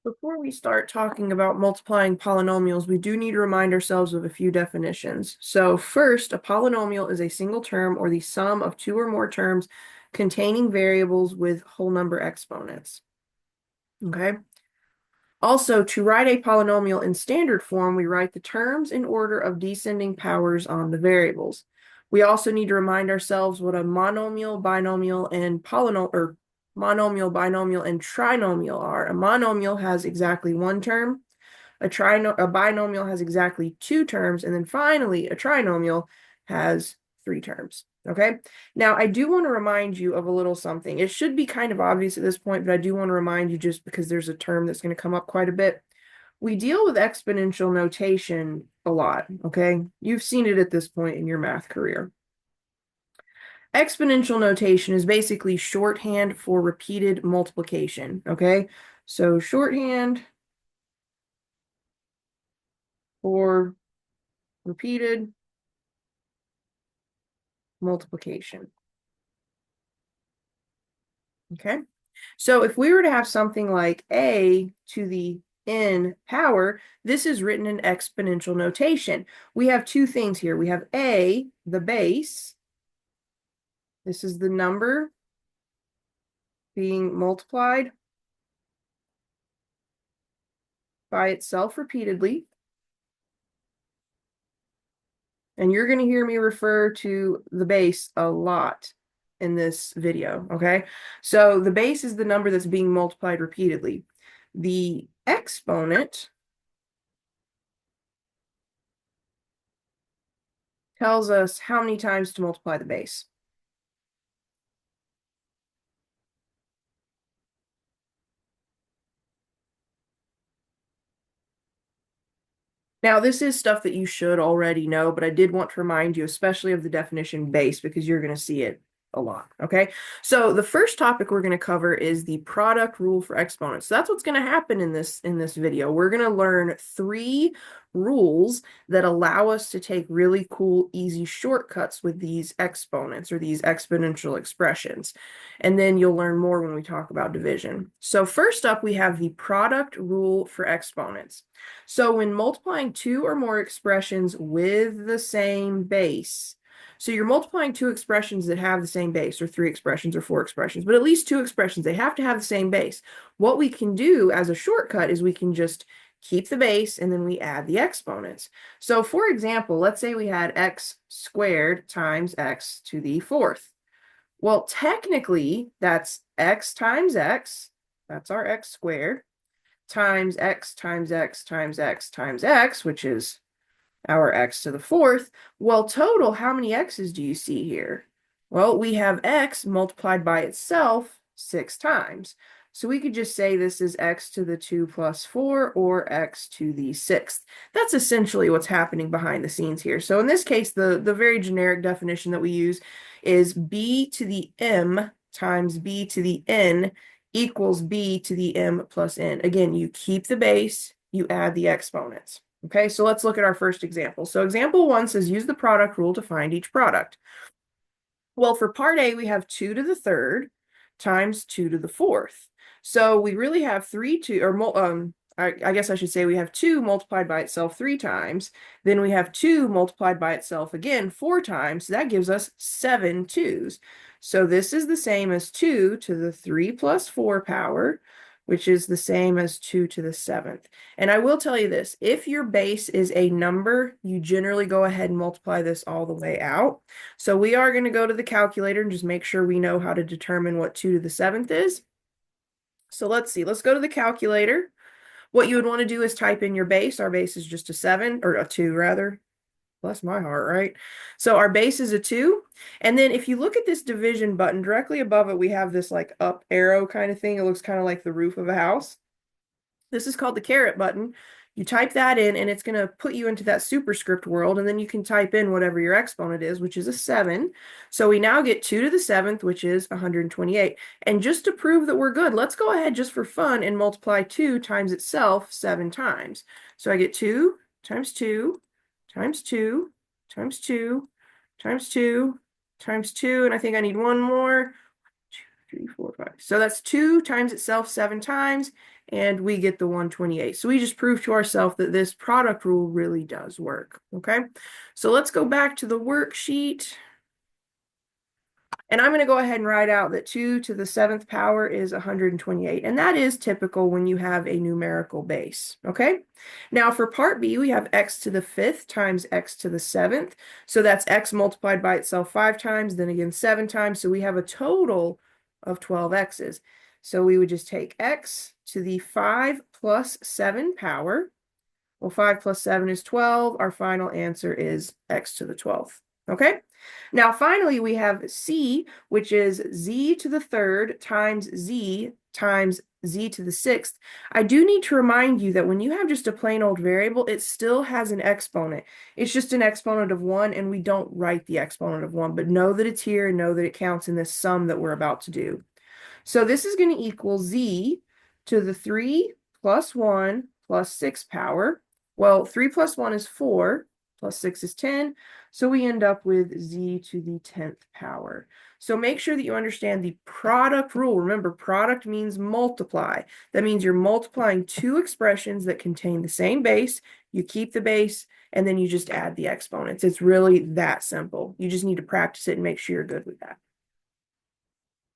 Before we start talking about multiplying polynomials, we do need to remind ourselves of a few definitions. So first, a polynomial is a single term or the sum of two or more terms containing variables with whole number exponents. Okay. Also, to write a polynomial in standard form, we write the terms in order of descending powers on the variables. We also need to remind ourselves what a monomial, binomial, and monomial, binomial, and trinomial are. A monomial has exactly one term, a binomial has exactly two terms, and then finally, a trinomial has three terms. Okay. Now, I do want to remind you of a little something. It should be kind of obvious at this point, but I do want to remind you just because there's a term that's going to come up quite a bit. We deal with exponential notation a lot. Okay. You've seen it at this point in your math career. Exponential notation is basically shorthand for repeated multiplication. Okay. So shorthand for repeated multiplication. Okay. So if we were to have something like a to the n power, this is written in exponential notation. We have two things here. We have a, the base. This is the number being multiplied by itself repeatedly. And you're going to hear me refer to the base a lot in this video, okay? So the base is the number that's being multiplied repeatedly. The exponent tells us how many times to multiply the base. Now, this is stuff that you should already know, but I did want to remind you, especially of the definition base, because you're going to see it a lot. Okay. So the first topic we're going to cover is the product rule for exponents. So that's what's going to happen in this video. We're going to learn three rules that allow us to take really cool, easy shortcuts with these exponents or these exponential expressions. And then you'll learn more when we talk about division. So first up, we have the product rule for exponents. So when multiplying two or more expressions with the same base, so you're multiplying two expressions that have the same base, or three expressions, or four expressions, but at least two expressions, they have to have the same base. What we can do as a shortcut is we can just keep the base and then we add the exponents. So for example, let's say we had x squared times x to the fourth. Well, technically, that's x times x, that's our x squared, times x times x times x times x, which is our x to the fourth. Well, total, how many x's do you see here? Well, we have x multiplied by itself 6 times. So we could just say this is x to the 2 plus 4 or x to the 6th. That's essentially what's happening behind the scenes here. So in this case, the very generic definition that we use is b to the m times b to the n equals b to the m plus n. Again, you keep the base, you add the exponents. Okay, so let's look at our first example. So example 1 says use the product rule to find each product. Well, for part A, we have 2 to the third times 2 to the fourth. So we really have 3 2, or I guess I should say we have 2 multiplied by itself 3 times. Then we have 2 multiplied by itself again 4 times. So that gives us 7 2's. So this is the same as 2 to the 3 plus 4 power, which is the same as 2 to the 7th. And I will tell you this, if your base is a number, you generally go ahead and multiply this all the way out. So we are going to go to the calculator and just make sure we know how to determine what 2 to the 7th is. So let's see, let's go to the calculator. What you would want to do is type in your base. Our base is just a 7, or a 2 rather. Bless my heart, right? So our base is a 2. And then if you look at this division button, directly above it, we have this like up arrow kind of thing. It looks kind of like the roof of a house. This is called the caret button. You type that in, and it's going to put you into that superscript world, and then you can type in whatever your exponent is, which is a 7. So we now get 2 to the 7th, which is 128. And just to prove that we're good, let's go ahead just for fun and multiply 2 times itself 7 times. So I get 2 times 2 times 2 times 2 times 2 times 2, and I think I need one more. 1, 2, 3, 4, 5. So that's 2 times itself 7 times, and we get the 128. So we just proved to ourselves that this product rule really does work, okay? So let's go back to the worksheet. And I'm going to go ahead and write out that 2 to the 7th power is 128. And that is typical when you have a numerical base, okay? Now for part B, we have x to the 5th times x to the 7th. So that's x multiplied by itself 5 times, then again 7 times. So we have a total of 12 x's. So we would just take x to the 5 plus 7 power. Well, 5 plus 7 is 12. Our final answer is x to the 12th. Okay? Now, finally, we have c, which is z to the 3rd times z to the 6th. I do need to remind you that when you have just a plain old variable, it still has an exponent. It's just an exponent of 1, and we don't write the exponent of 1, but know that it's here and know that it counts in this sum that we're about to do. So this is going to equal z to the 3 plus 1 plus 6 power. Well, 3 plus 1 is 4, plus 6 is 10, so we end up with z to the 10th power. So make sure that you understand the product rule. Remember, product means multiply. That means you're multiplying two expressions that contain the same base, you keep the base, and then you just add the exponents. It's really that simple. You just need to practice it and make sure you're good with that.